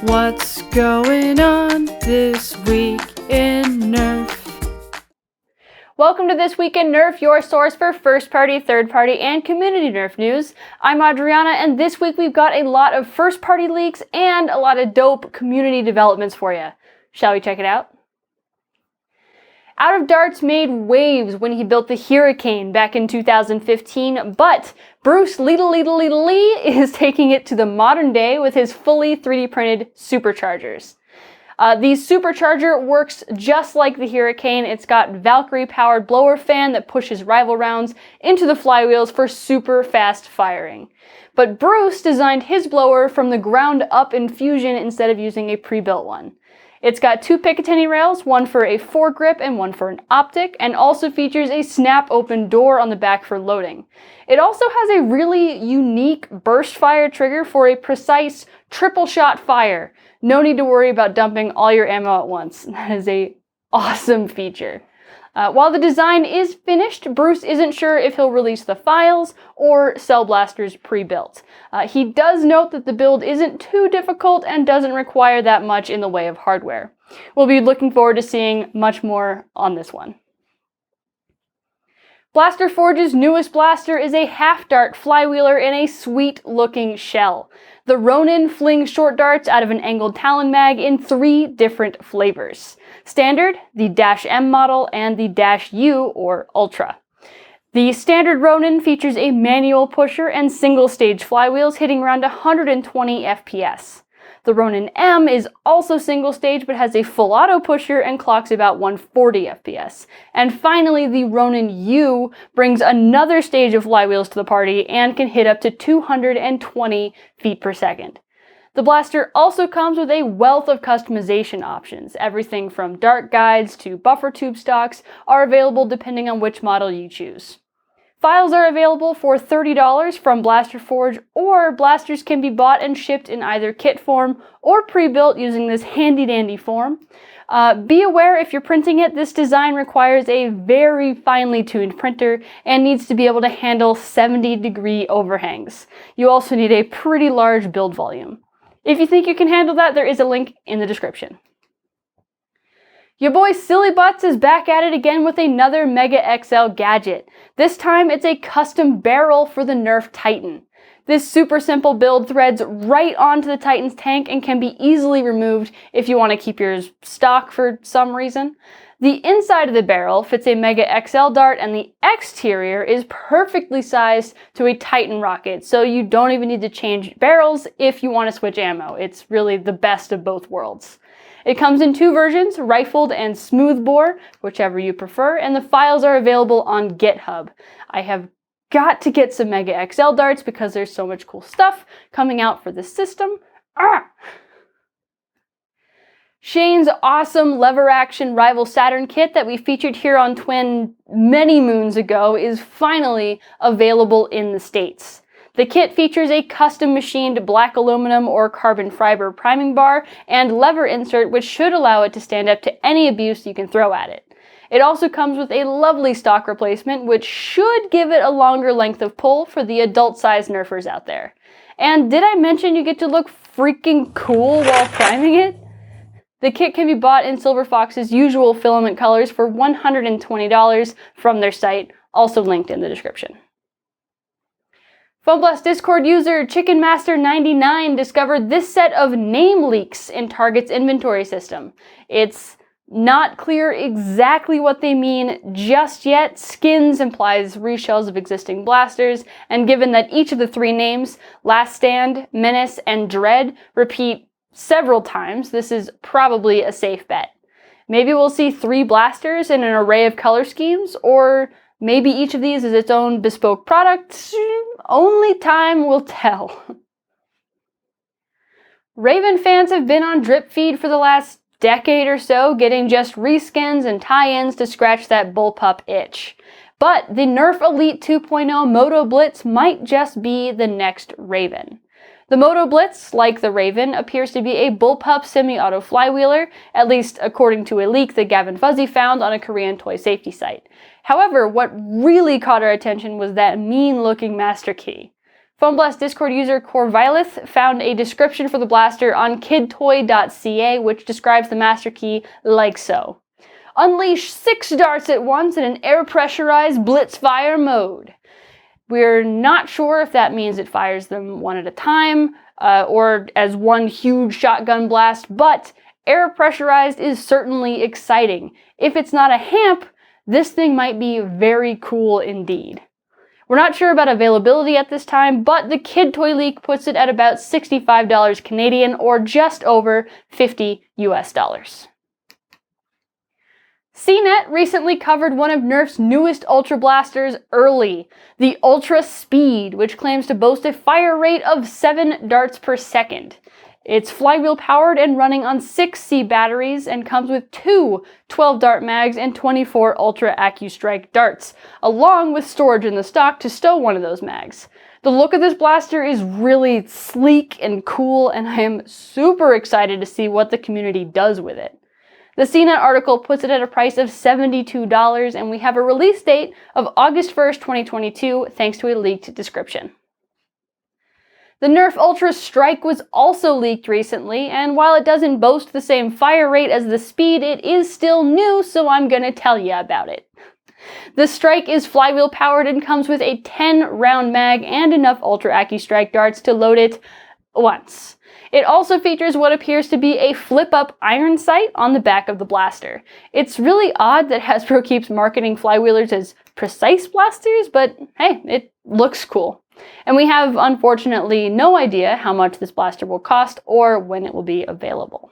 What's going on this week in Nerf? Welcome to This Week in Nerf, your source for first-party, third-party, and community Nerf news. I'm Adriana, and this week we've got a lot of first-party leaks and a lot of dope community developments for you. Shall we check it out? Out of Darts made waves when he built the Hurricane back in 2015, but Bruce Lee is taking it to the modern day with his fully 3D printed Superchargers. The Supercharger works just like the Hurricane. It's got Valkyrie-powered blower fan that pushes rival rounds into the flywheels for super fast firing. But Bruce designed his blower from the ground up in Fusion instead of using a pre-built one. It's got two Picatinny rails, one for a foregrip and one for an optic, and also features a snap-open door on the back for loading. It also has a really unique burst fire trigger for a precise triple shot fire. No need to worry about dumping all your ammo at once. That is an awesome feature. While the design is finished, Bruce isn't sure if he'll release the files or sell blasters pre-built. He does note that the build isn't too difficult and doesn't require that much in the way of hardware. We'll be looking forward to seeing much more on this one. Blaster Forge's newest blaster is a half-dart flywheeler in a sweet-looking shell. The Ronin flings short darts out of an angled Talon mag in 3 different flavors. Standard, the -M model, and the -U or Ultra. The standard Ronin features a manual pusher and single-stage flywheels hitting around 120 FPS. The Ronin M is also single-stage but has a full auto pusher and clocks about 140 FPS. And finally, the Ronin U brings another stage of flywheels to the party and can hit up to 220 feet per second. The blaster also comes with a wealth of customization options. Everything from dart guides to buffer tube stocks are available depending on which model you choose. Files are available for $30 from Blaster Forge, or blasters can be bought and shipped in either kit form or pre-built using this handy-dandy form. Be aware if you're printing it, this design requires a very finely tuned printer and needs to be able to handle 70-degree overhangs. You also need a pretty large build volume. If you think you can handle that, there is a link in the description. Your boy Sillybutts is back at it again with another Mega XL gadget. This time it's a custom barrel for the Nerf Titan. This super simple build threads right onto the Titan's tank and can be easily removed if you want to keep yours stock for some reason. The inside of the barrel fits a Mega XL dart, and the exterior is perfectly sized to a Titan rocket, so you don't even need to change barrels if you want to switch ammo. It's really the best of both worlds. It comes in 2 versions, rifled and smoothbore, whichever you prefer, and the files are available on GitHub. I have got to get some Mega XL darts because there's so much cool stuff coming out for this system. Shane's awesome lever-action Rival Saturn kit that we featured here on Twin many moons ago is finally available in the States. The kit features a custom-machined black aluminum or carbon fiber priming bar and lever insert, which should allow it to stand up to any abuse you can throw at it. It also comes with a lovely stock replacement, which should give it a longer length of pull for the adult-sized Nerfers out there. And did I mention you get to look freaking cool while priming it? The kit can be bought in Silver Fox's usual filament colors for $120 from their site, also linked in the description. FoamBlast Discord user ChickenMaster99 discovered this set of name leaks in Target's inventory system. It's not clear exactly what they mean just yet. Skins implies reshells of existing blasters, and given that each of the 3 names, Last Stand, Menace, and Dread, repeat several times, this is probably a safe bet. Maybe we'll see 3 blasters in an array of color schemes, or maybe each of these is its own bespoke product. Only time will tell. RAYVEN fans have been on drip feed for the last decade or so, getting just reskins and tie-ins to scratch that bullpup itch. But the Nerf Elite 2.0 Motoblitz might just be the next RAYVEN. The Motoblitz, like the RAYVEN, appears to be a bullpup semi-auto flywheeler, at least according to a leak that Gavin Fuzzy found on a Korean toy safety site. However, what really caught our attention was that mean-looking master key. FoamBlast Discord user Corvilith found a description for the blaster on kidtoy.ca, which describes the master key like so. Unleash 6 darts at once in an air-pressurized blitz fire mode. We're not sure if that means it fires them one at a time, or as one huge shotgun blast, but air-pressurized is certainly exciting. If it's not a hamp, this thing might be very cool indeed. We're not sure about availability at this time, but the Kid Toy Leak puts it at about $65 Canadian or just over $50 US. CNET recently covered one of Nerf's newest Ultra Blasters early, the Ultra Speed, which claims to boast a fire rate of 7 darts per second. It's flywheel powered and running on 6 C batteries and comes with 2 12-dart mags and 24 Ultra AccuStrike darts, along with storage in the stock to stow one of those mags. The look of this blaster is really sleek and cool, and I am super excited to see what the community does with it. The CNET article puts it at a price of $72, and we have a release date of August 1st, 2022, thanks to a leaked description. The Nerf Ultra Strike was also leaked recently, and while it doesn't boast the same fire rate as the Speed, it is still new, so I'm gonna tell you about it. The Strike is flywheel powered and comes with a 10-round mag and enough Ultra AccuStrike darts to load it once. It also features what appears to be a flip-up iron sight on the back of the blaster. It's really odd that Hasbro keeps marketing flywheelers as precise blasters, but hey, it looks cool. And we have, unfortunately, no idea how much this blaster will cost or when it will be available.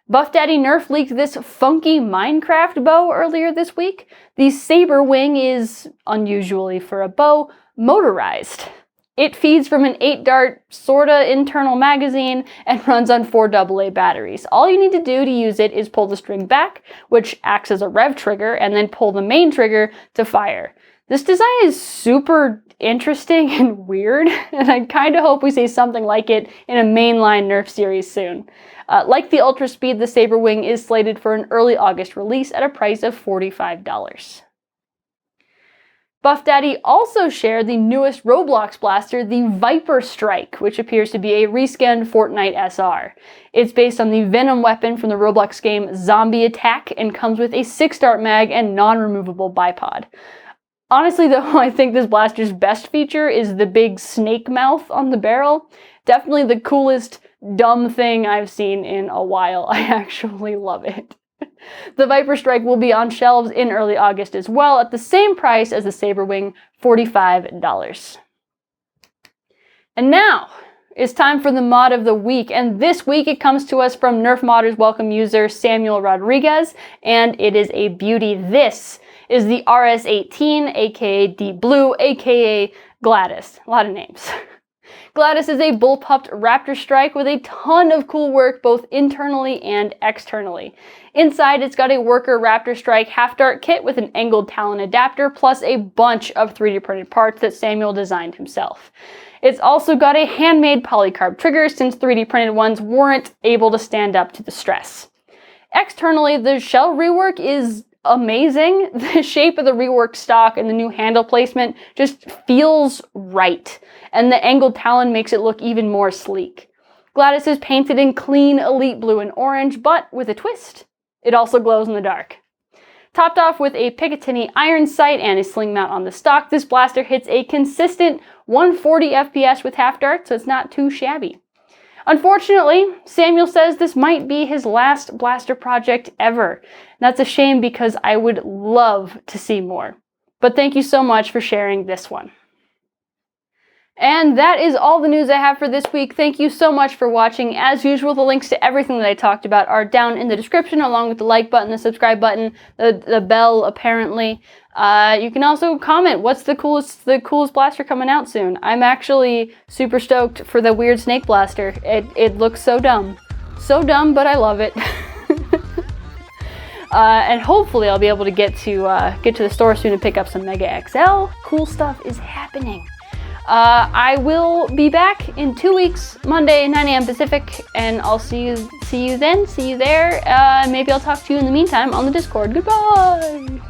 Buff Daddy Nerf leaked this funky Minecraft bow earlier this week. The Saber Wing is, unusually for a bow, motorized. It feeds from an 8-dart, sorta internal magazine and runs on 4 AA batteries. All you need to do to use it is pull the string back, which acts as a rev trigger, and then pull the main trigger to fire. This design is super interesting and weird, and I kinda hope we see something like it in a mainline Nerf series soon. Like the Ultra Speed, the Saber Wing is slated for an early August release at a price of $45. Buff Daddy also shared the newest Roblox blaster, the Viper Strike, which appears to be a reskinned Fortnite SR. It's based on the Venom weapon from the Roblox game Zombie Attack and comes with a 6-dart mag and non-removable bipod. Honestly though, I think this blaster's best feature is the big snake mouth on the barrel. Definitely the coolest dumb thing I've seen in a while. I actually love it. The Viper Strike will be on shelves in early August as well, at the same price as the Saber Wing, $45. And now, it's time for the mod of the week, and this week it comes to us from Nerf Modders Welcome user Samuel Rodriguez, and it is a beauty. This is the RS-18, aka Deep Blue, aka Gladys. A lot of names. Gladys is a bullpupped Raptor Strike with a ton of cool work both internally and externally. Inside, it's got a worker Raptor Strike half-dart kit with an angled talon adapter, plus a bunch of 3D printed parts that Samuel designed himself. It's also got a handmade polycarb trigger, since 3D printed ones weren't able to stand up to the stress. Externally, the shell rework is amazing. The shape of the reworked stock and the new handle placement just feels right, and the angled talon makes it look even more sleek. Gladys is painted in clean elite blue and orange, but with a twist. It also glows in the dark. Topped off with a Picatinny iron sight and a sling mount on the stock, this blaster hits a consistent 140 FPS with half dart, so it's not too shabby. Unfortunately, Samuel says this might be his last blaster project ever. That's a shame because I would love to see more. But thank you so much for sharing this one. And that is all the news I have for this week. Thank you so much for watching. As usual, the links to everything that I talked about are down in the description, along with the like button, the subscribe button, the bell, apparently. You can also comment, what's the coolest blaster coming out soon? I'm actually super stoked for the weird snake blaster. It looks so dumb. So dumb, but I love it. And hopefully I'll be able to get to the store soon and pick up some Mega XL. Cool stuff is happening. I will be back in 2 weeks, Monday, 9 a.m. Pacific, and I'll see you then, see you there. Maybe I'll talk to you in the meantime on the Discord. Goodbye!